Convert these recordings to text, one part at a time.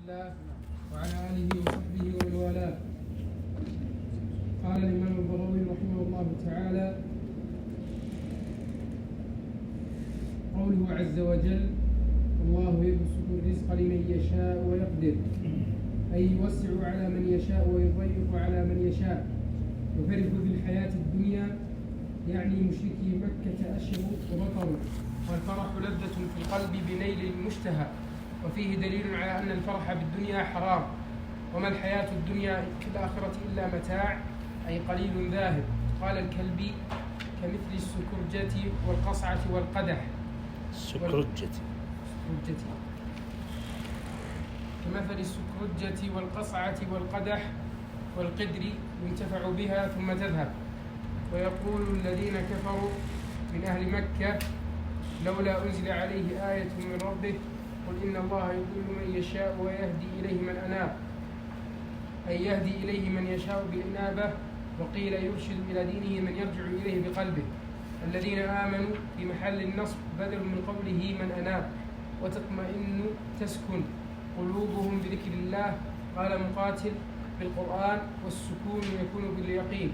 الله وعلى آله وصحبه ومن والاه. قال الإمام البغوي رحمه الله تعالى: قوله عز وجل: الله يبسط الرزق لمن يشاء ويقدر، أي يوسع على من يشاء ويضيق على من يشاء. وفرح بالحياة الدنيا يعني مشركي مكة أشروا وبطروا، والفرح لذة في القلب بنيل المشتهى، وفيه دليل على أن الفرح بالدنيا حرام. وما الحياة الدنيا في الآخرة إلا متاع، أي قليل ذاهب. قال الكلبي: كمثل السكرجة والقصعة والقدح. كمثل السكرجة والقصعة والقدح والقدر ينتفع بها ثم تذهب. ويقول الذين كفروا من أهل مكة: لولا أنزل عليه آية من ربه، قل إن الله يضل من يشاء ويهدي إليه من أناب، أي يهدي إليه من يشاء بالإنابة. وقيل يرشد إلى دينه من يرجع إليه بقلبه. الذين آمنوا في محل النصب بدل من قوله من أناب. وتطمئن تسكن قلوبهم بذكر الله. قال مقاتل: بالقرآن، والسكون يكون باليقين،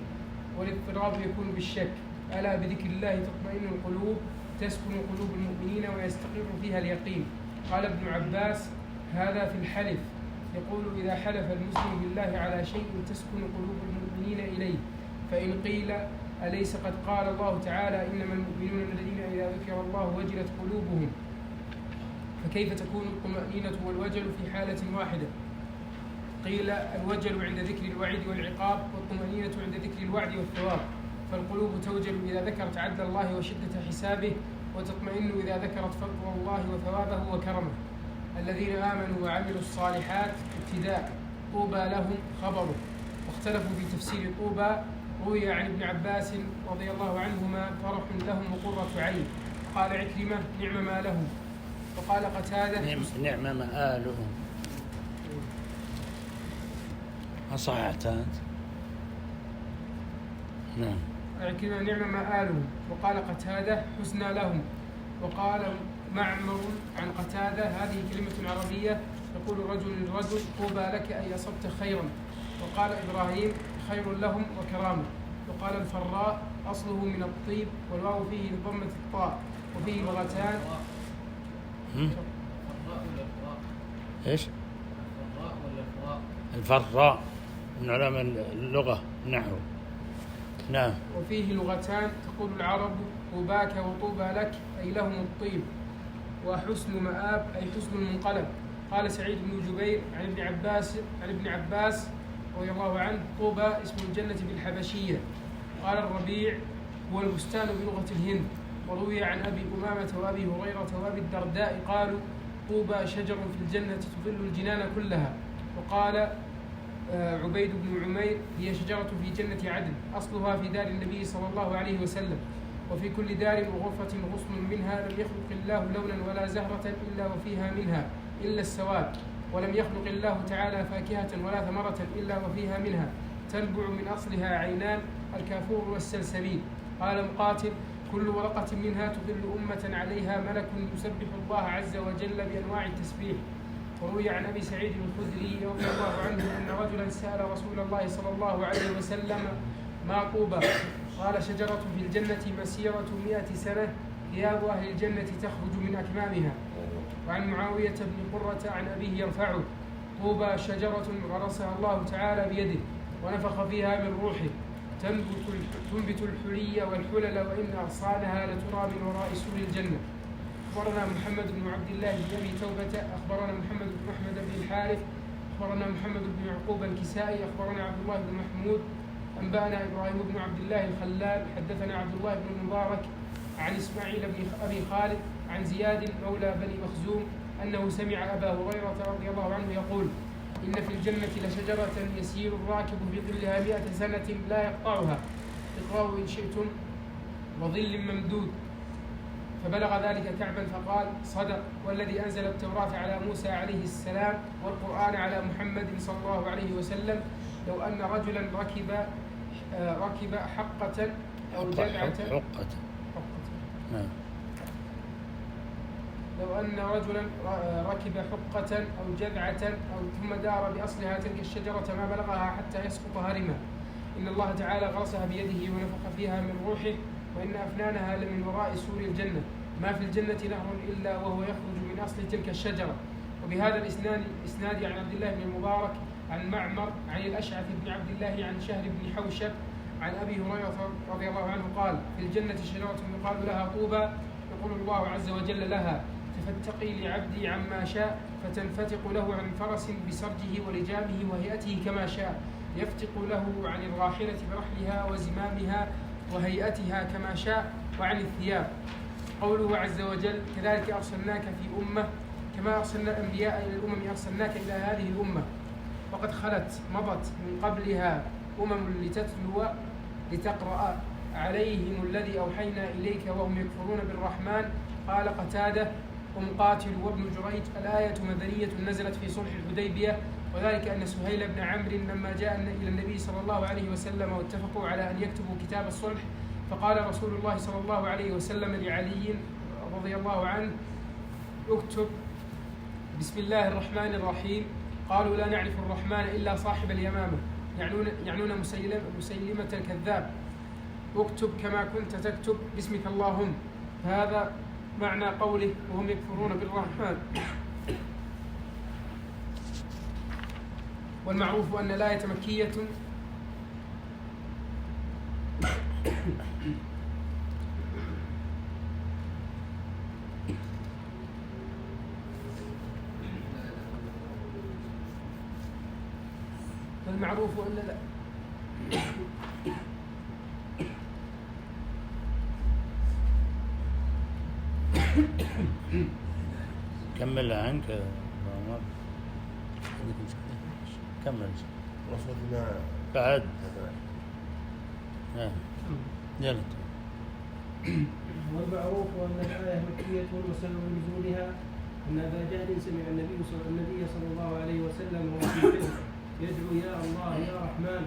والاضطراب يكون بالشك. ألا بذكر الله تطمئن القلوب، تسكن قلوب المؤمنين ويستقر فيها اليقين. قال ابن عباس: هذا في الحلف، يقول: إذا حلف المسلم بالله على شيء تسكن قلوب المؤمنين إليه. فإن قيل: أليس قد قال الله تعالى: إنما المؤمنون الذين إذا ذكر الله وجلت قلوبهم؟ فكيف تكون الطمأنينة والوجل في حالة واحدة؟ قيل: الوجل عند ذكر الوعيد والعقاب، والطمأنينة عند ذكر الوعد والثواب. فالقلوب توجل إذا ذكرت عدل الله وشدة حسابه، وتطمئن إذا ذكرت فضل الله وثوابه وكرمه. الذين آمنوا وعملوا الصالحات ابتداء، طوبى لهم خبره. واختلفوا في تفسير طوبى. روي عن ابن عباس رضي الله عنهما: فرح لهم وقرة عين. قال عكرمة: نعم ما لهم. وقال قتادة: نعم مآلهم. أصححت أنت؟ نعم. عكرمة: نعم مآلهم. وقال قتادة: حسنى لهم. وقال معمر عن قتادة: هذه كلمة عربية يقول الرجل للرجل: طوبى لك، أي أصبت خيرا. وقال إبراهيم: خير لهم وكرامة. وقال الفراء: أصله من الطيب، والواو فيه ضمة الطاء، وفيه لغتان. إيش؟ الفراء من علماء اللغة نحو. نعم. وفيه لغتان، تقول العرب: طوباك وطوبى لك، أي لهم الطيب. وحسن مآب، أي حسن المنقلب. قال سعيد بن جبير عن ابن عباس رضي الله عنه: طوبى اسم الجنة بالحبشية. قال الربيع: هو البستان بلغة الهند. وروي عن أبي أمامة وأبي هريرة وأبي الدرداء قالوا: طوبى شجر في الجنة تظل الجنان كلها. وقال عبيد بن عمير: هي شجرة في جنة عدن، أصلها في دار النبي صلى الله عليه وسلم. وفي كل دار وغرفة غصن منها، لم يخلق الله لونا ولا زهرة إلا وفيها منها إلا السواد. ولم يخلق الله تعالى فاكهة ولا ثمرة إلا وفيها منها، تنبع من أصلها عينان، الكافور والسلسبيل. قال مقاتل: كل ورقة منها تظل أمة عليها ملك يسبح الله عز وجل بأنواع التسبيح. وروي عن أبي سعيد الخدري رضي الله عنه أن رجلا سأل رسول الله صلى الله عليه وسلم: ما طوبى؟ قال: شجرة في الجنة مسيرة 100 سنة، ثياب أهل الجنة تخرج من أكمامها. وعن معاوية بن قرة عن أبيه يرفعه: طوبى شجرة غرسها الله تعالى بيده ونفخ فيها من روحه، تنبت الحلي والحلل، وإن أغصانها لترى من وراء سور الجنة. أخبرنا محمد بن عبد الله بن أبي توبة، أخبرنا محمد بن أحمد بن الحارث، أخبرنا محمد بن يعقوب الكسائي، أخبرنا عبد الله بن محمود، أنبأنا إبراهيم بن عبد الله الخلال، حدثنا عبد الله بن المبارك عن إسماعيل بن أبي خالد عن زياد مولى بني مخزوم أنه سمع أبا هريرة رضي الله عنه يقول: إن في الجنة لشجرة يسير الراكب في ظلها 100 سنة لا يقطعها، اقرأوا إن شئتم، وظل ممدود. فبلغ ذلك كعبا فقال: صدق، والذي أنزل التوراة على موسى عليه السلام والقرآن على محمد صلى الله عليه وسلم، لو أن رجلا ركب حقة أو جذعة، لو أن رجلا ركب حقة أو جذعة أو ثم دار بأصلها تلك الشجرة ما بلغها حتى يسقط هرما، إن الله تعالى غرسها بيده ونفخ فيها من روحه، وإن أفنانها لمن وراء سور الجنة، ما في الجنة نهر إلا وهو يخرج من أصل تلك الشجرة. وبهذا الإسناد عن عبد الله بن المبارك عن معمر عن الأشعث بن عبد الله عن شهر بن حوشب عن أبي هريرة رضي الله عنه قال: في الجنة شجرة يقال لها طوبى، يقول الله عز وجل لها: تفتقي لعبدي عما شاء، فتنفتق له عن فرس بسرجه ولجامه وهيئته كما شاء، يفتق له عن الراحلة برحلها وزمامها وهيئتها كما شاء، وعن الثياب. قوله عز وجل: كذلك أرسلناك في أمة كما أرسلنا الأنبياء إلى الأمم أرسلناك إلى هذه الأمة، وقد مضت من قبلها لتقرأ عليهم الذي أوحينا إليك وهم يكفرون بالرحمن. قال قتادة: قاتل وابن جريج. الآية مدنية نزلت في صلح الحديبية، وذلك أن سهيل بن عمرو لما جاء إلى النبي صلى الله عليه وسلم واتفقوا على أن يكتبوا كتاب الصلح، فقال رسول الله صلى الله عليه وسلم لعلي رضي الله عنه: اكتب بسم الله الرحمن الرحيم. قالوا: لا نعرف الرحمن إلا صاحب اليمامة، يعنون مسيلمة الكذاب. اكتب كما كنت تكتب باسمك اللهم. هذا معنى قوله وهم يكفرون بالرحمن. والمعروف أن الآية مكية والمعروف أن لا كمل عنك كمل رفضنا بعد يلا. والمعروف أن الآية مكية وسبب نزولها أن أبا جهل سمع النبي صلى الله عليه وسلم وهو في الحلم يدعو: يا الله يا رحمن،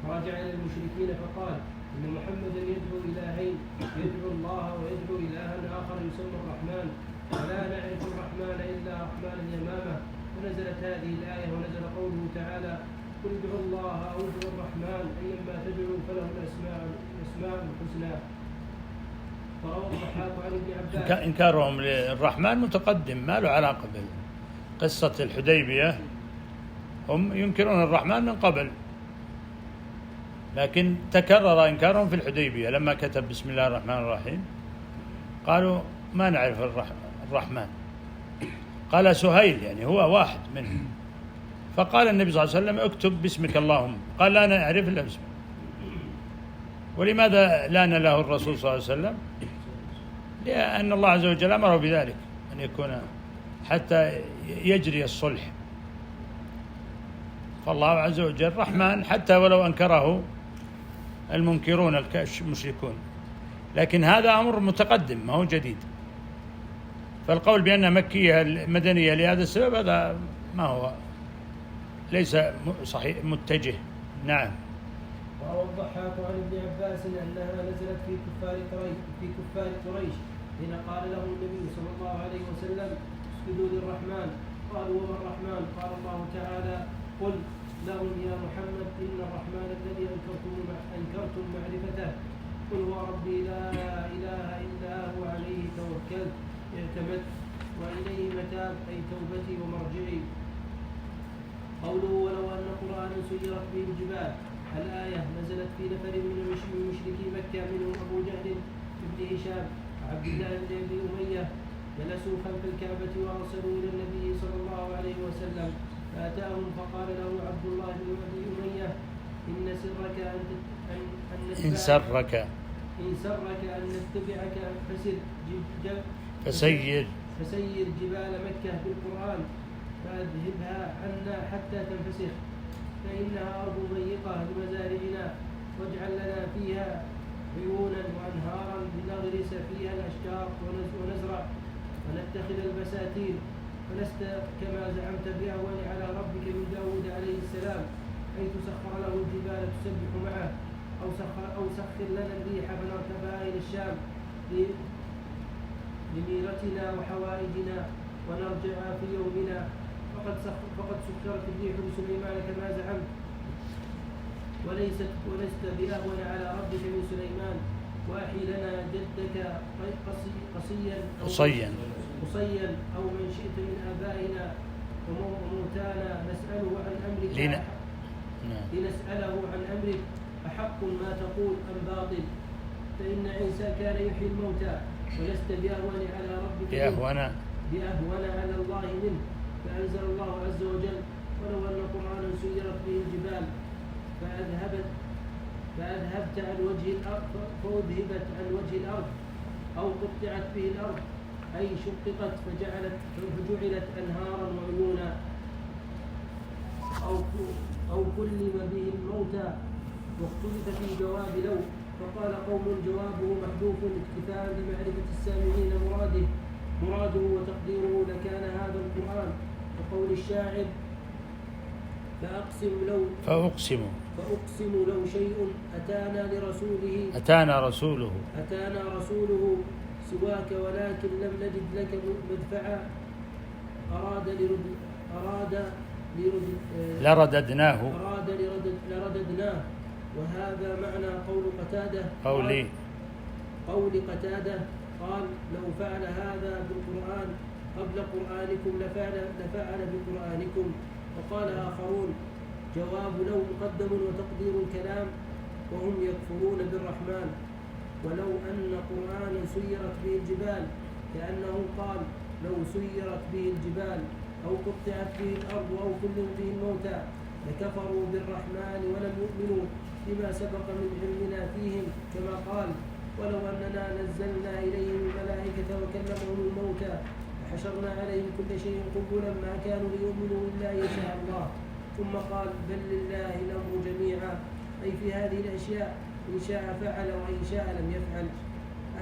فرجع إلى المشركين فقال: إن محمدا يدعو إلهين، يدعو الله ويدعو إلها آخر يسمى الرحمن، ولا نعرف الرحمن إلا رحمن اليمامة. ونزلت هذه الآية ونزل قوله تعالى: قل ادعوا الله أو ادعوا الرحمن أيما تدعوا فله الأسماء الحسنى. وروى الضحاك عن ابن عباس. إنكارهم للرحمن متقدم، ما له علاقة بقصة الحديبية. هم ينكرون الرحمن من قبل، لكن تكرر إنكارهم في الحديبية لما كتب بسم الله الرحمن الرحيم. قالوا: ما نعرف الرحمن. قال سهيل، يعني هو واحد منهم، فقال النبي صلى الله عليه وسلم: اكتب باسمك اللهم. قال: لا نعرف إلا باسمك. ولماذا لان له الرسول صلى الله عليه وسلم؟ لأن الله عز وجل أمره بذلك، أن يكون حتى يجري الصلح. فالله عز وجل رحمن حتى ولو أنكره المنكرون المشركون، لكن هذا أمر متقدم ما هو جديد. فالقول بأنها مكية مدنية لهذا السبب هذا ما هو، ليس صحيح متجه. نعم. وروى الضحاك عن ابن عباس أنها نزلت في كفار قريش حين قال لهم النبي صلى الله عليه وسلم: اسجدوا للرحمن. قالوا: وما الرحمن؟ قال الله تعالى: قل لهم يا محمد إن الرحمن الذي أنكرتم معرفته قل هو ربي لا إله إلا هو عليه توكلت اعتمدت وإليه متاب، أي توبتي ومرجعي. قوله: ولو أن قرآنا سيرت به الجبال. الآية نزلت في نفر من مشركي مكة منهم أبو جهل بن هشام وعبد الله بن أبي أمية، جلسوا خلف الكعبة وأرسلوا إلى النبي صلى الله عليه وسلم، فأتاهم فقال له عبد الله بن أبي أمية: إن سرك إن سرك أن نتبعك فسير جبال مكة بالقرآن فأذهبها عنا حتى تنفسخ، فإنها أرض ضيقة لمزارعنا، واجعل لنا فيها عيونا وأنهارا لنغرس فيها الأشجار ونزرع ونتخذ البساتين، فلست كما زعمت بأهون على ربك من داود عليه السلام، حيث سخر له الجبال تسبح معه، أو سخر لنا الريح فنركبها إلى الشام لميرتنا وحوائجنا ونرجع في يومنا. فقد سكرت الريح لسليمان كما زعمت، ولست بأهون على ربك من سليمان. وأحي لنا جدك قصيا أو من شئت من آبائنا وموتانا لنسأله عن أمرك أحق ما تقول أم باطل؟ فإن عيسى كان يحيي الموتى ولست بأهون على ربك بأهون على الله منه. فأنزل الله عز وجل: ولو أن قرآنا سيرت به الجبال فأذهبت عن وجه الأرض أو قطعت به الأرض، أي شققت فجعلت أنهارا وعيونا، أو كلم به الموتى. واختلف في جواب لو، فقال قوم جوابه محذوف اكتفاء بمعرفة السامعين مراده وتقديره لكان هذا القرآن. وقول الشاعر: فأقسم لو شيء أتانا رسوله سواك ولكن لم نجد لك مدفعا لرددناه. وهذا معنى قول قتادة قال: لو فعل هذا بالقرآن قبل قرآنكم لفعل بقرآنكم. وقال آخرون: جواب لو مقدم وتقدير الكلام وهم يكفرون بالرحمن. ولو أن قرآنا سيرت به الجبال، كأنه قال: لو سيرت به الجبال أو قطعت به الأرض أو كلم به الموتى لكفروا بالرحمن ولم يؤمنوا بما سبق من علمنا فيهم، كما قال: ولو أننا نزلنا إليهم الملائكة وكلمهم الموتى وحشرنا عليهم كل شيء قبلا ما كانوا ليؤمنوا إلا إن شاء الله. ثم قال: بل لله الأمر جميعا، أي في هذه الأشياء إن شاء فعل وإن شاء لم يفعل.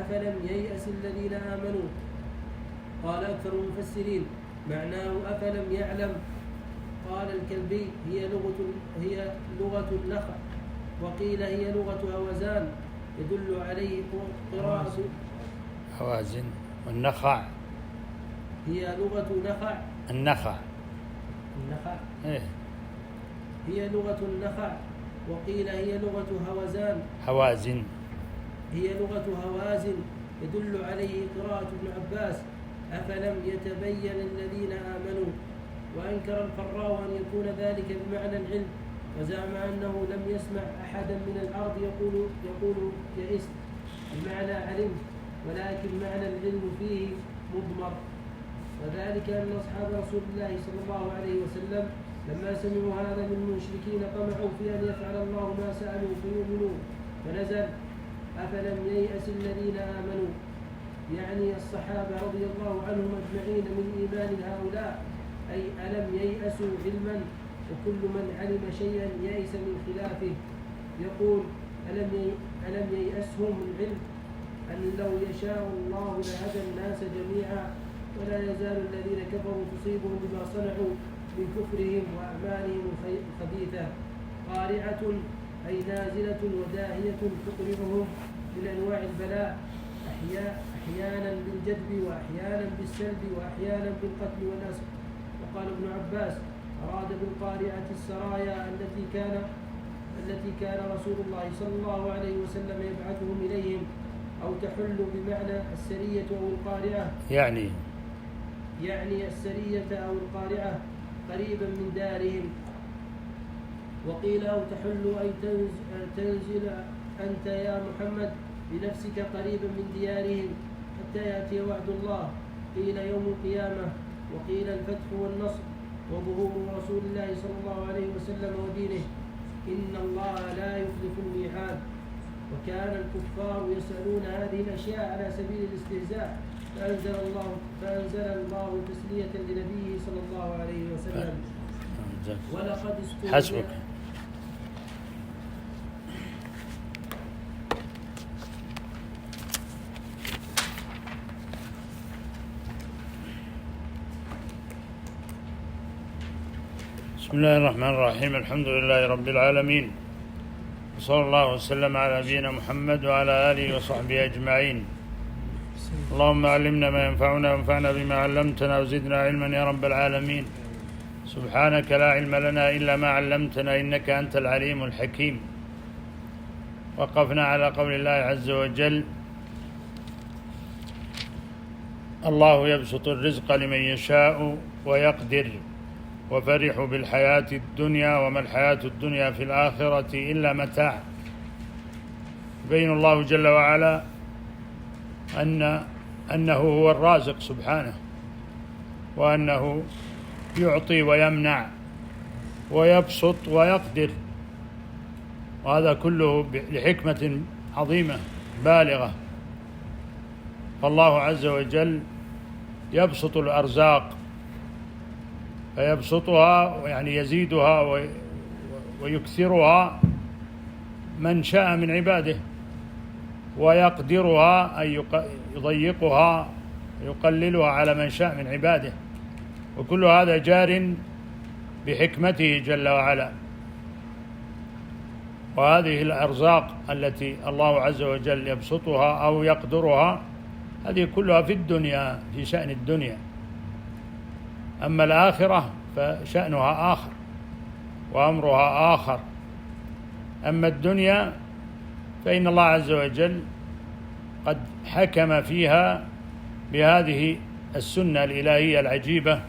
أفلم ييأس الذين آمنوا؟ قال أكثر المفسرين معناه أفلم يعلم. قال الكلبي: هي لغة النخع، وقيل هي لغة هوزان يدل عليه قراءة هوازن. والنخع هي لغة النخع إيه؟ هي لغة النخع، وقيل هي لغة هوازن. هي لغة هوازن يدل عليه قراءة ابن عباس: أفلم يتبين الذين آمنوا. وأنكر الفراء أن يكون ذلك بمعنى العلم، وزعم أنه لم يسمع أحدا من الأرض يقول يئست بمعنى علم، ولكن معنى العلم فيه مضمر. وذلك أن أصحاب رسول الله صلى الله عليه وسلم لما سمعوا هذا من المشركين طمعوا في أن يفعل الله ما سألوا فيؤمنوا، فنزل: أفلم ييأس الذين آمنوا، يعني الصحابة رضي الله عنهم أجمعين من إيمان هؤلاء، أي ألم ييأسوا علما، وكل من علم شيئا يئس من خلافه. يقول: ألم ييأسهم العلم أن لو يشاء الله لهدى الناس جميعا، ولا يزال الذين كفروا تصيبهم بما صنعوا من كفرهم وأعمالهم الخبيثة. قارعة أي نازلة وداهية تقربهم من أنواع البلاء، أحيانا بالجدب وأحيانا بالسلب وأحيانا بالقتل والأسر. وقال ابن عباس: أراد بالقارعة السرايا التي كان رسول الله صلى الله عليه وسلم يبعثهم إليهم، أو تحل بمعنى السرية أو القارعة، يعني السرية أو القارعة قريبا من دارهم. وقيل: أو تحل أي تنزل أنت يا محمد بنفسك قريبا من ديارهم حتى يأتي وعد الله. قيل: يوم القيامة، وقيل: الفتح والنصر وظهور رسول الله صلى الله عليه وسلم ودينه. إن الله لا يخلف الميعاد. وكان الكفار يسألون هذه الأشياء على سبيل الاستهزاء، فأنزل الله تسلية لنبيه صلى الله عليه وسلم: ولقد حسبك. بسم الله الرحمن الرحيم. الحمد لله رب العالمين، وصلى الله وسلم على نبينا محمد وعلى آله وصحبه أجمعين. اللهم علمنا ما ينفعنا وانفعنا بما علمتنا وزدنا علما يا رب العالمين. سبحانك لا علم لنا إلا ما علمتنا إنك أنت العليم الحكيم. وقفنا على قول الله عز وجل: الله يبسط الرزق لمن يشاء ويقدر وفرحوا بالحياة الدنيا وما الحياة الدنيا في الآخرة إلا متاع. يبين الله جل وعلا أنه هو الرازق سبحانه، وأنه يعطي ويمنع ويبسط ويقدر، وهذا كله لحكمة عظيمة بالغة. فالله عز وجل يبسط الأرزاق، فيبسطها يعني يزيدها ويكثرها من شاء من عباده، ويقدرها أي يضيقها ويقللها على من شاء من عباده، وكل هذا جار بحكمته جل وعلا. وهذه الأرزاق التي الله عز وجل يبسطها أو يقدرها هذه كلها في الدنيا، في شأن الدنيا. أما الآخرة فشأنها آخر وأمرها آخر. أما الدنيا فإن الله عز وجل قد حكم فيها بهذه السنة الإلهية العجيبة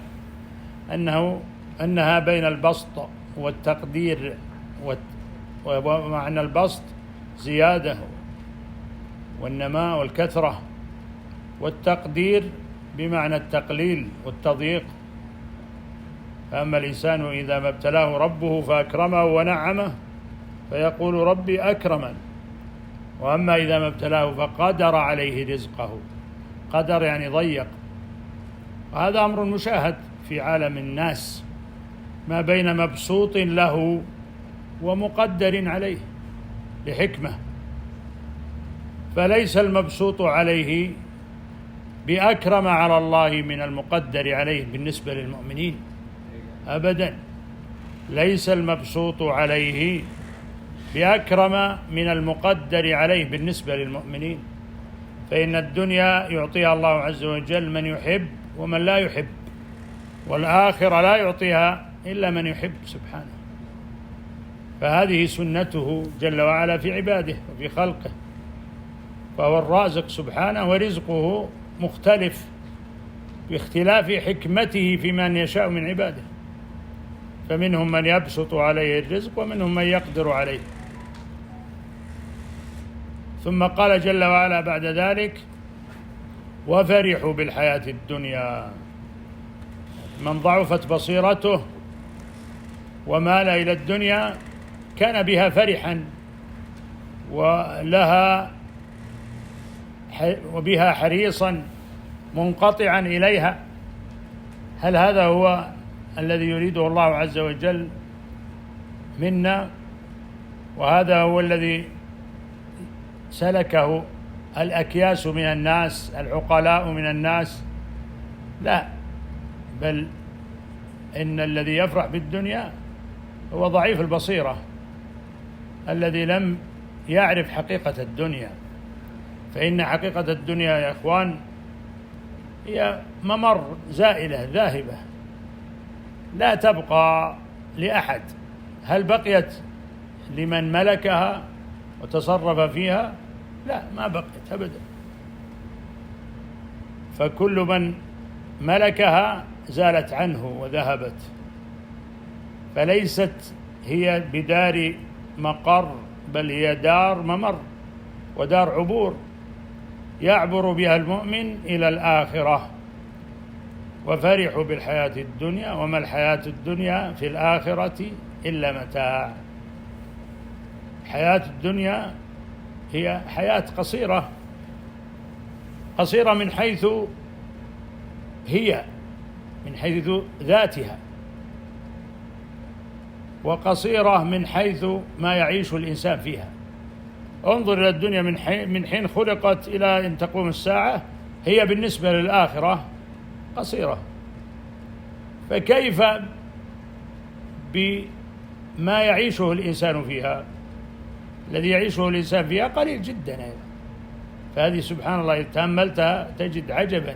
أنها بين البسط والتقدير، ومعنى البسط زيادة والنماء والكثرة، والتقدير بمعنى التقليل والتضييق. فأما الإنسان إذا ما ابتلاه ربه فأكرمه ونعمه فيقول ربي أكرمن، وأما إذا ما ابتلاه فقدر عليه رزقه. قدر يعني ضيق. وهذا أمر مشاهد في عالم الناس، ما بين مبسوط له ومقدر عليه لحكمة. فليس المبسوط عليه بأكرم على الله من المقدر عليه بالنسبة للمؤمنين أبدا. ليس المبسوط عليه بأكرم من المقدر عليه بالنسبة للمؤمنين، فإن الدنيا يعطيها الله عز وجل من يحب ومن لا يحب، والآخرة لا يعطيها إلا من يحب سبحانه. فهذه سنته جل وعلا في عباده وفي خلقه، فهو الرازق سبحانه، ورزقه مختلف باختلاف حكمته في من يشاء من عباده. فمنهم من يبسط عليه الرزق ومنهم من يقدر عليه. ثم قال جل وعلا بعد ذلك: وفرحوا بالحياة الدنيا. من ضعفت بصيرته ومال إلى الدنيا كان بها فرحا وبها حريصا منقطعا إليها. هل هذا هو الذي يريده الله عز وجل منا؟ وهذا هو الذي سلكه الأكياس من الناس، العقلاء من الناس؟ لا، بل إن الذي يفرح بالدنيا هو ضعيف البصيرة الذي لم يعرف حقيقة الدنيا. فإن حقيقة الدنيا يا إخوان هي ممر، زائلة ذاهبة، لا تبقى لأحد. هل بقيت لمن ملكها وتصرف فيها؟ لا، ما بقيت أبدا. فكل من ملكها زالت عنه وذهبت. فليست هي بدار مقر، بل هي دار ممر ودار عبور يعبر بها المؤمن إلى الآخرة. وفرحوا بالحياة الدنيا وما الحياة الدنيا في الآخرة إلا متاع. حياة الدنيا هي حياة قصيرة، قصيرة من حيث هي، من حيث ذاتها، وقصيرة من حيث ما يعيش الإنسان فيها. انظر إلى الدنيا من حين خلقت إلى أن تقوم الساعة، هي بالنسبة للآخرة قصيرة. فكيف بما يعيشه الإنسان فيها؟ الذي يعيشه الإنسان فيها قليل جدا أيضا. فهذه سبحان الله إذا تأملتها تجد عجبا.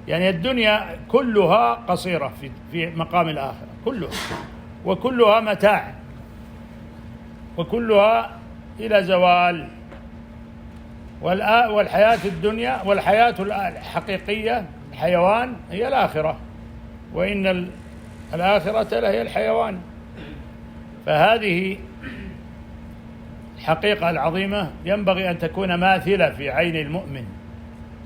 يعني الدنيا كلها قصيرة في مقام الآخرة، كلها، وكلها متاع، وكلها إلى زوال. والحياة الدنيا والحياة الحقيقية الحيوان هي الآخرة، وإن الآخرة لهي الحيوان. فهذه الحقيقة العظيمة ينبغي أن تكون ماثلة في عين المؤمن،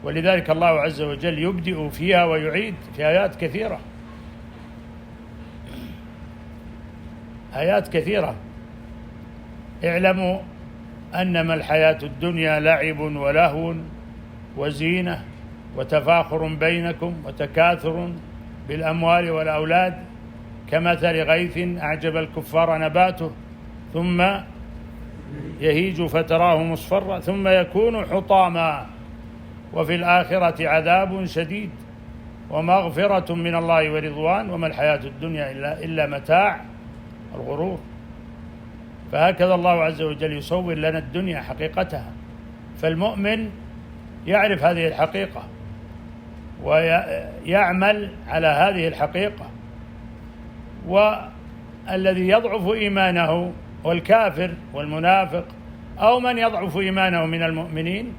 ولذلك الله عز وجل يبدئ فيها ويعيد في آيات كثيرة، آيات كثيرة. اعلموا أنما الحياة الدنيا لعب ولهو وزينة وتفاخر بينكم وتكاثر بالأموال والأولاد كمثل غيث أعجب الكفار نباته ثم يهيج فتراه مصفرا ثم يكون حطاما وفي الآخرة عذاب شديد ومغفرة من الله ورضوان وما الحياة الدنيا إلا متاع الغرور. فهكذا الله عز وجل يصور لنا الدنيا حقيقتها، فالمؤمن يعرف هذه الحقيقة ويعمل على هذه الحقيقة. والذي يضعف إيمانه والكافر والمنافق أو من يضعف إيمانه من المؤمنين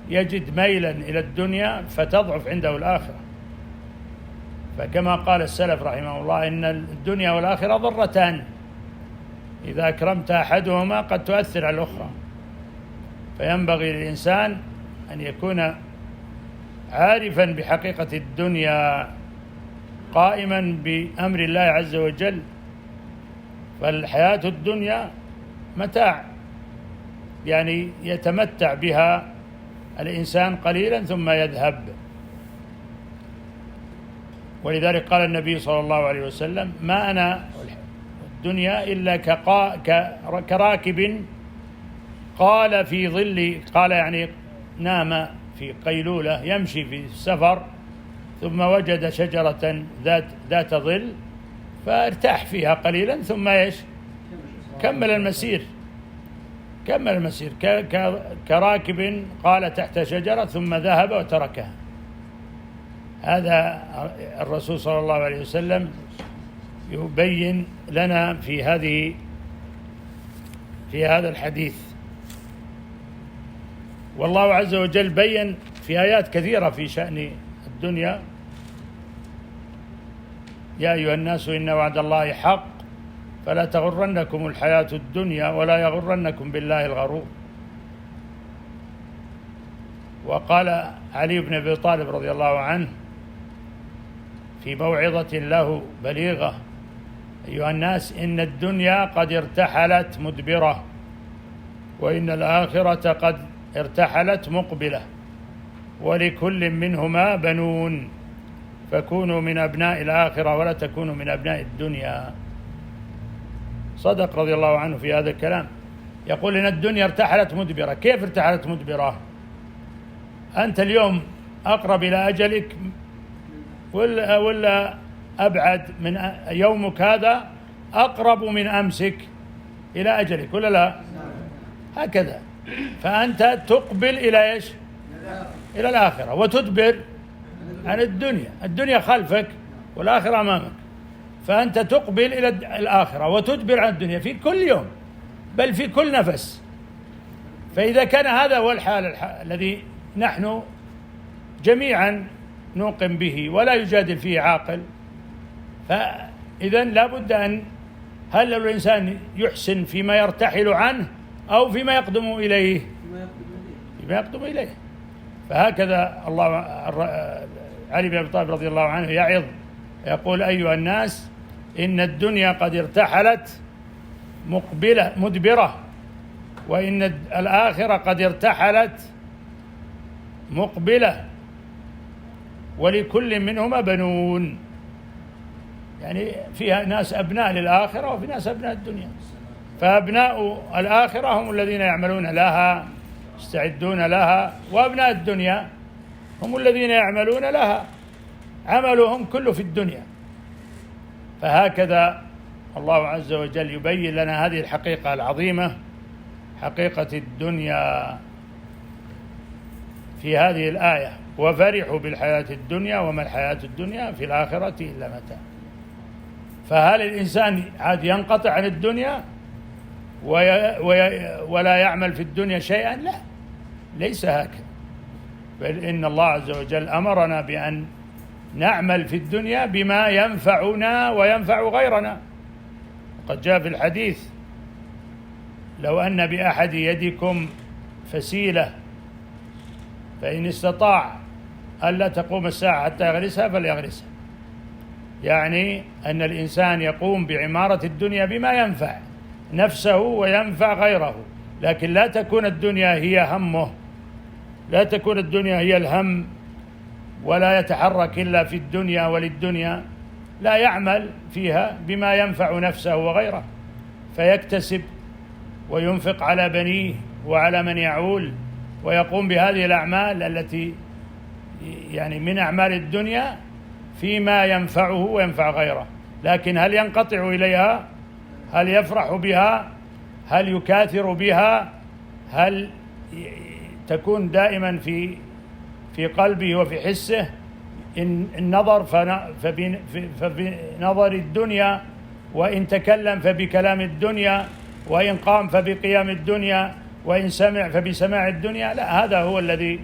يجد ميلا إلى الدنيا فتضعف عنده الآخرة. فكما قال السلف رحمه الله إن الدنيا والآخرة ضرتان، إذا أكرمت أحدهما قد تؤثر على الأخرى. فينبغي للإنسان أن يكون عارفا بحقيقة الدنيا قائما بأمر الله عز وجل. فالحياة الدنيا متاع، يعني يتمتع بها الإنسان قليلا ثم يذهب. ولذلك قال النبي صلى الله عليه وسلم ما أنا الدنيا إلا كراكب قال في ظل، قال يعني نام في قيلولة يمشي في السفر ثم وجد شجرة ذات ظل فارتاح فيها قليلا ثم ايش؟ كمل المسير كراكب قال تحت شجرة ثم ذهب وتركها. هذا الرسول صلى الله عليه وسلم يبين لنا في هذا الحديث. والله عز وجل بين في آيات كثيرة في شأن الدنيا: يا أيها الناس إن وعد الله حق فلا تغرنكم الحياة الدنيا ولا يغرنكم بالله الغرور. وقال علي بن أبي طالب رضي الله عنه في موعظة له بليغة: أيها الناس إن الدنيا قد ارتحلت مدبرة وإن الآخرة قد ارتحلت مقبلة ولكل منهما بنون فكونوا من أبناء الآخرة ولا تكونوا من أبناء الدنيا. صدق رضي الله عنه في هذا الكلام، يقول إن الدنيا ارتحلت مدبرة. كيف ارتحلت مدبرة؟ أنت اليوم أقرب إلى أجلك ولا أبعد من يومك هذا أقرب من أمسك إلى أجلك ولا لا؟ هكذا. فأنت تقبل إلى إيش؟ إلى الآخرة وتدبر عن الدنيا خلفك والآخرة أمامك. فأنت تقبل إلى الآخرة وتدبر عن الدنيا في كل يوم بل في كل نفس. فإذا كان هذا هو الحال الذي نحن جميعا نوقن به ولا يجادل فيه عاقل، فإذا لا بد أن هل الإنسان يحسن فيما يرتحل عنه أو فيما يقدم إليه؟ فيما يقدم إليه. فهكذا علي بن أبي طالب رضي الله عنه يعظ يقول: أيها الناس إن الدنيا قد ارتحلت مدبرة وإن الآخرة قد ارتحلت مقبلة ولكل منهما بنون. يعني فيها ناس أبناء للآخرة وفي ناس أبناء الدنيا. فأبناء الآخرة هم الذين يعملون لها يستعدون لها، وأبناء الدنيا هم الذين يعملون لها عملهم كله في الدنيا. فهكذا الله عز وجل يبين لنا هذه الحقيقة العظيمة، حقيقة الدنيا. في هذه الآية: وفرحوا بالحياة الدنيا وما الحياة الدنيا في الآخرة إلا متاع. فهل الإنسان عاد ينقطع عن الدنيا ولا يعمل في الدنيا شيئا؟ لا، ليس هكذا، بل إن الله عز وجل أمرنا بأن نعمل في الدنيا بما ينفعنا وينفع غيرنا. وقد جاء في الحديث: لو أن بأحد يدكم فسيلة فإن استطاع ألا تقوم الساعة حتى يغرسها فليغرسها. يعني أن الإنسان يقوم بعمارة الدنيا بما ينفع نفسه وينفع غيره، لكن لا تكون الدنيا هي همه، لا تكون الدنيا هي الهم، ولا يتحرك إلا في الدنيا وللدنيا، لا يعمل فيها بما ينفع نفسه وغيره، فيكتسب وينفق على بنيه وعلى من يعول، ويقوم بهذه الأعمال التي يعني من أعمال الدنيا فيما ينفعه وينفع غيره. لكن هل ينقطع إليها؟ هل يفرح بها؟ هل يكاثر بها؟ هل تكون دائما في قلبه وفي حسه؟ إن نظر فبنظر الدنيا، وإن تكلم فبكلام الدنيا، وإن قام فبقيام الدنيا، وإن سمع فبسماع الدنيا. لا، هذا هو الذي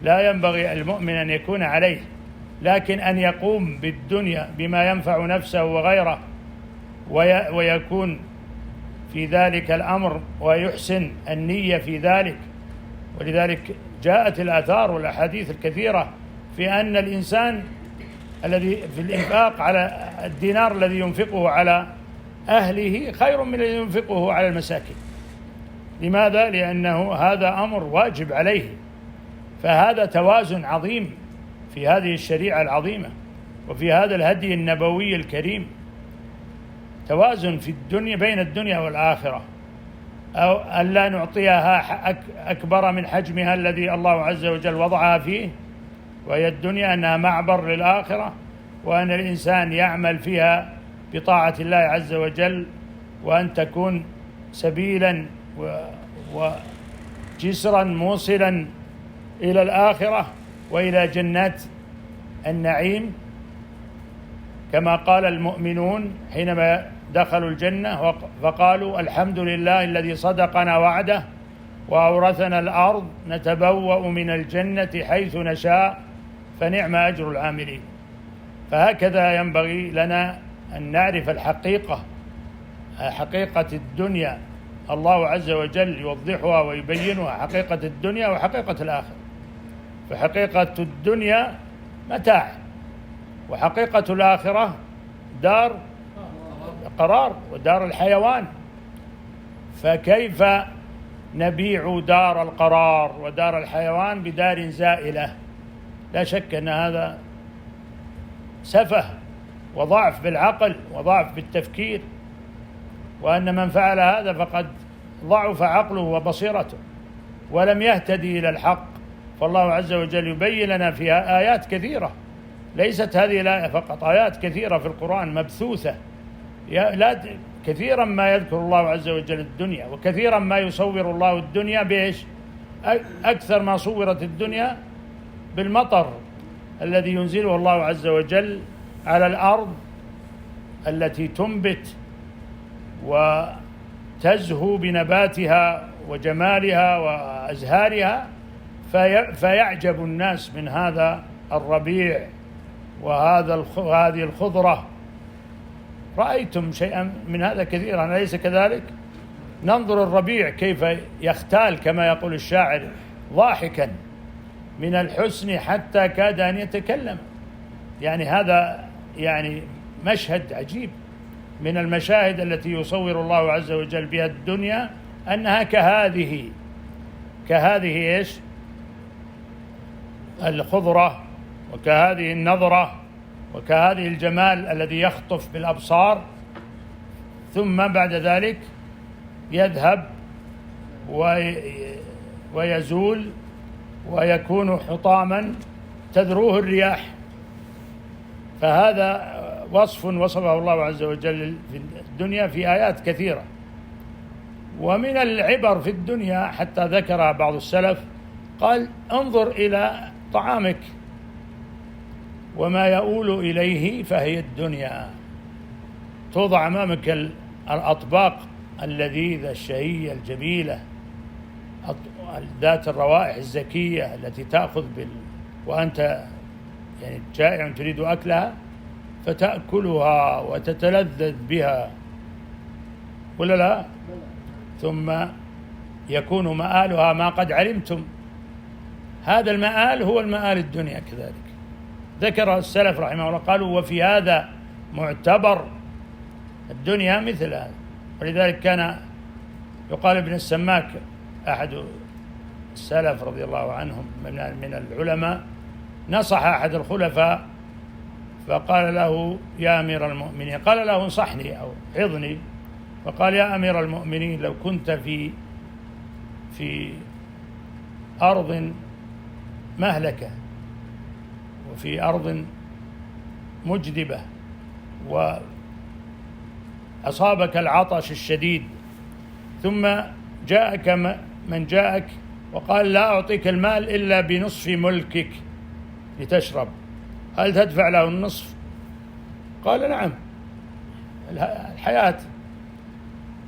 لا ينبغي المؤمن أن يكون عليه، لكن أن يقوم بالدنيا بما ينفع نفسه وغيره ويكون في ذلك الأمر ويحسن النية في ذلك. ولذلك جاءت الآثار والأحاديث الكثيرة في أن الإنسان الذي في الإنفاق على الدينار الذي ينفقه على أهله خير من الذي ينفقه على المساكين. لماذا؟ لأنه هذا أمر واجب عليه. فهذا توازن عظيم في هذه الشريعة العظيمة وفي هذا الهدي النبوي الكريم، توازن في الدنيا بين الدنيا والآخرة، أو ألا نعطيها أكبر من حجمها الذي الله عز وجل وضعها فيه، وهي الدنيا أنها معبر للآخرة، وأن الإنسان يعمل فيها بطاعة الله عز وجل، وأن تكون سبيلا وجسرا موصلا إلى الآخرة وإلى جنات النعيم، كما قال المؤمنون حينما دخلوا الجنة فقالوا: الحمد لله الذي صدقنا وعده وأورثنا الأرض نتبوأ من الجنة حيث نشاء فنعم أجر العاملين. فهكذا ينبغي لنا أن نعرف الحقيقة، حقيقة الدنيا. الله عز وجل يوضحها ويبينها، حقيقة الدنيا وحقيقة الآخرة. فحقيقة الدنيا متاع، وحقيقة الآخرة دار قرار ودار الحيوان. فكيف نبيع دار القرار ودار الحيوان بدار زائلة؟ لا شك أن هذا سفه وضعف بالعقل وضعف بالتفكير، وأن من فعل هذا فقد ضعف عقله وبصيرته ولم يهتدي إلى الحق. فالله عز وجل يبين لنا فيها آيات كثيرة، ليست هذه الآية فقط، آيات كثيرة في القرآن مبثوثة. كثيرا ما يذكر الله عز وجل الدنيا، وكثيرا ما يصور الله الدنيا بإيش؟ أكثر ما صورت الدنيا بالمطر الذي ينزله الله عز وجل على الأرض التي تنبت وتزهو بنباتها وجمالها وأزهارها، فيعجب الناس من هذا الربيع وهذه الخضرة. رأيتم شيئا من هذا كثيرا، أليس كذلك؟ ننظر الربيع كيف يختال كما يقول الشاعر ضاحكا من الحسن حتى كاد أن يتكلم. يعني هذا يعني مشهد عجيب من المشاهد التي يصور الله عز وجل بها الدنيا، أنها كهذه إيش؟ الخضرة، وكهذه النظرة، وكهذه الجمال الذي يخطف بالأبصار، ثم بعد ذلك يذهب ويزول ويكون حطاما تذروه الرياح. فهذا وصف وصفه الله عز وجل في الدنيا في آيات كثيرة. ومن العبر في الدنيا حتى ذكر بعض السلف قال انظر إلى طعامك وما يؤول إليه فهي الدنيا. توضع أمامك الأطباق اللذيذة الشهية الجميلة ذات الروائح الزكية التي تأخذ وأنت يعني جائع تريد أكلها فتأكلها وتتلذذ بها ولا لا؟ ثم يكون مآلها ما قد علمتم. هذا المآل هو المآل الدنيا كذلك. ذكر السلف رحمه الله قالوا وفي هذا معتبر الدنيا مثل هذا. ولذلك كان يقال ابن السماك أحد السلف رضي الله عنهم من العلماء نصح أحد الخلفاء فقال له يا أمير المؤمنين، قال له انصحني أو عظني، فقال يا أمير المؤمنين لو كنت في أرض مهلكة وفي أرض مجدبة وأصابك العطش الشديد ثم جاءك من جاءك وقال لا أعطيك المال إلا بنصف ملكك لتشرب، هل تدفع له النصف؟ قال نعم الحياة.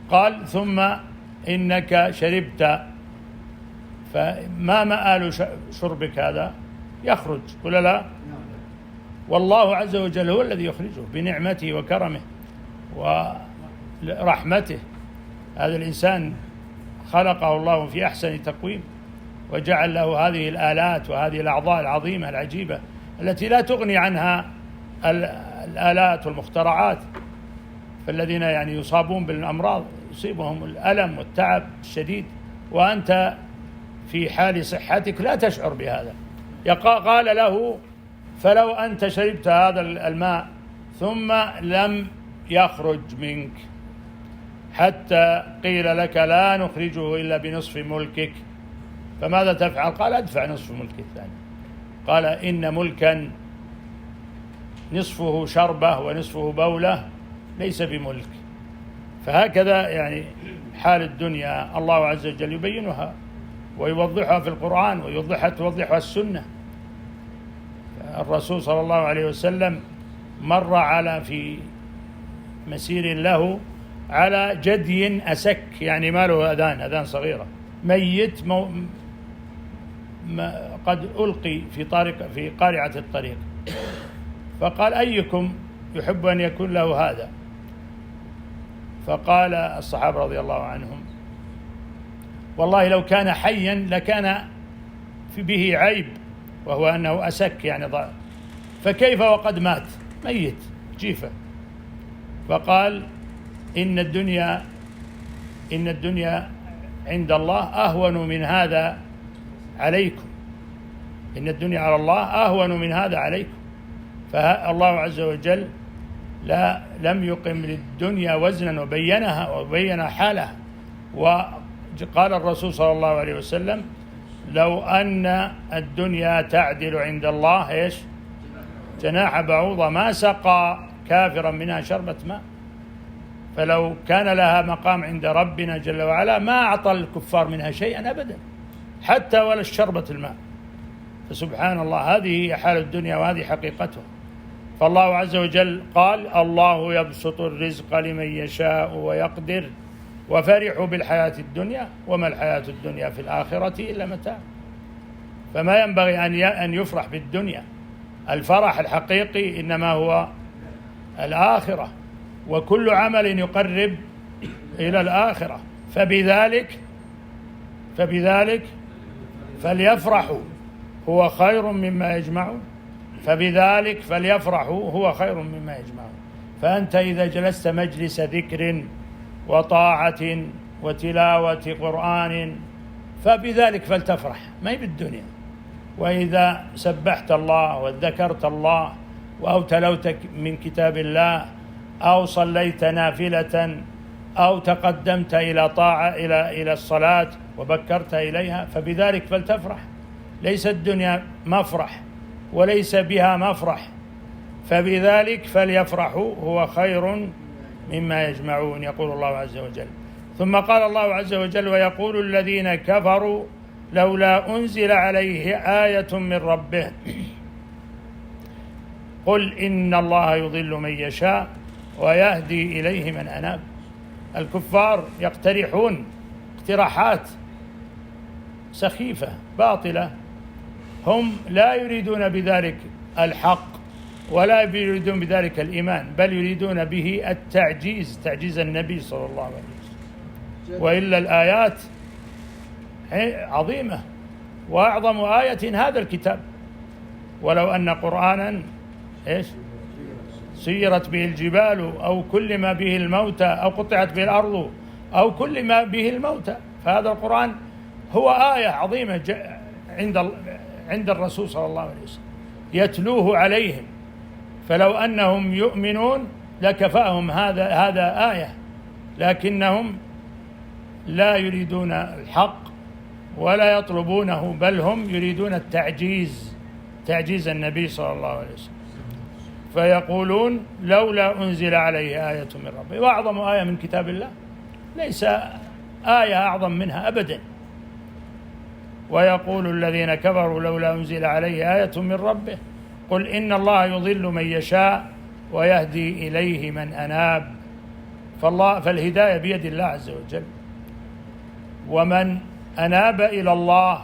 قال ثم إنك شربت فما مآل شربك هذا؟ يخرج ولا لا؟ والله عز وجل هو الذي يخرجه بنعمته وكرمه ورحمته. هذا الإنسان خلقه الله في أحسن تقويم وجعل له هذه الآلات وهذه الأعضاء العظيمة العجيبة التي لا تغني عنها الآلات والمخترعات. فالذين يعني يصابون بالأمراض يصيبهم الألم والتعب الشديد وأنت في حال صحتك لا تشعر بهذا. قال له فلو أنت شربت هذا الماء ثم لم يخرج منك حتى قيل لك لا نخرجه إلا بنصف ملكك فماذا تفعل؟ قال أدفع نصف ملك الثاني. قال إن ملكا نصفه شربة ونصفه بولة ليس بملك. فهكذا يعني حال الدنيا الله عز وجل يبينها ويوضحها في القرآن وتوضحها السنة. الرسول صلى الله عليه وسلم مر في مسير له على جدي أسك، يعني ما له أذان صغيرة، ميت قد ألقي في قارعة الطريق. فقال أيكم يحب أن يكون له هذا؟ فقال الصحابة رضي الله عنهم والله لو كان حيا لكان به عيب وهو أنه أسك يعني ضعف، فكيف وقد مات ميت جيفة؟ فقال إن الدنيا عند الله أهون من هذا عليكم، إن الدنيا على الله أهون من هذا عليكم. فالله عز وجل لم يقم للدنيا وزنا وبين حالها. وقال الرسول صلى الله عليه وسلم لو أن الدنيا تعدل عند الله إيش؟ جناح بعوضة ما سقى كافرا منها شربة ماء. فلو كان لها مقام عند ربنا جل وعلا ما أعطى الكفار منها شيئا أبدا حتى ولا شربة الماء. فسبحان الله هذه هي حال الدنيا وهذه حقيقتها. فالله عز وجل قال الله يبسط الرزق لمن يشاء ويقدر وفرحوا بالحياة الدنيا وما الحياة الدنيا في الآخرة إلا متاع. فما ينبغي أن يفرح بالدنيا، الفرح الحقيقي إنما هو الآخرة، وكل عمل يقرب إلى الآخرة. فبذلك فليفرحوا هو خير مما يجمعون. فبذلك فليفرحوا هو خير مما يجمعون. فأنت إذا جلست مجلس ذكر وطاعة وتلاوة قرآن فبذلك فلتفرح، ما هي بالدنيا. وإذا سبحت الله وذكرت الله أو تلوت من كتاب الله أو صليت نافلة أو تقدمت إلى طاعة إلى الصلاة وبكرت إليها فبذلك فلتفرح. ليس الدنيا مفرح وليس بها مفرح. فبذلك فليفرحوا هو خير مما يجمعون، يقول الله عز وجل. ثم قال الله عز وجل ويقول الذين كفروا لولا أنزل عليه آية من ربه قل إن الله يضل من يشاء ويهدي إليه من أناب. الكفار يقترحون اقتراحات سخيفة باطلة، هم لا يريدون بذلك الحق ولا يريدون بذلك الإيمان، بل يريدون به التعجيز، تعجيز النبي صلى الله عليه وسلم. وإلا الآيات عظيمة، وأعظم آية هذا الكتاب. ولو أن قرآنا سيرت به الجبال أو كلم به الموتى أو قطعت به الأرض أو كلم به الموتى، فهذا القرآن هو آية عظيمة عند الرسول صلى الله عليه وسلم يتلوه عليهم، فلو أنهم يؤمنون لكفاهم هذا آية، لكنهم لا يريدون الحق ولا يطلبونه، بل هم يريدون تعجيز النبي صلى الله عليه وسلم. فيقولون لولا أنزل عليه آية من ربه. وأعظم آية من كتاب الله ليس آية أعظم منها أبدا. ويقول الذين كفروا لولا أنزل عليه آية من ربه قل إن الله يضل من يشاء ويهدي إليه من أناب. فالهداية بيد الله عز وجل، ومن أناب إلى الله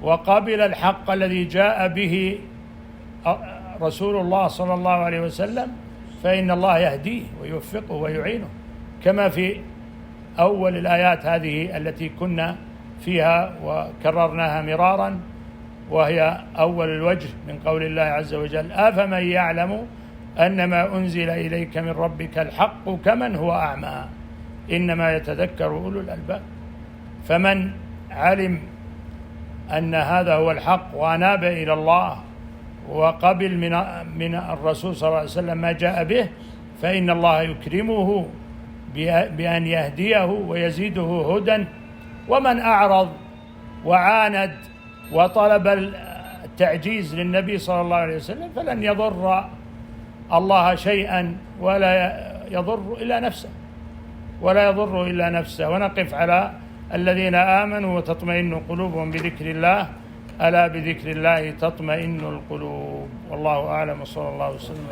وقبل الحق الذي جاء به رسول الله صلى الله عليه وسلم فإن الله يهديه ويوفقه ويعينه، كما في أول الآيات هذه التي كنا فيها وكررناها مرارا، وهي أول الوجه من قول الله عز وجل أفمن يعلم أنما أنزل إليك من ربك الحق كمن هو أعمى إنما يتذكر أولو الألباب. فمن علم أن هذا هو الحق وأناب إلى الله وقبل من الرسول صلى الله عليه وسلم ما جاء به فإن الله يكرمه بأن يهديه ويزيده هدى. ومن أعرض وعاند وطلب التعجيز للنبي صلى الله عليه وسلم فلن يضر الله شيئا ولا يضر إلا نفسه. ونقف على الذين آمنوا وتطمئن قلوبهم بذكر الله، ألا بذكر الله تطمئن القلوب. والله أعلم، وصلى الله وسلم.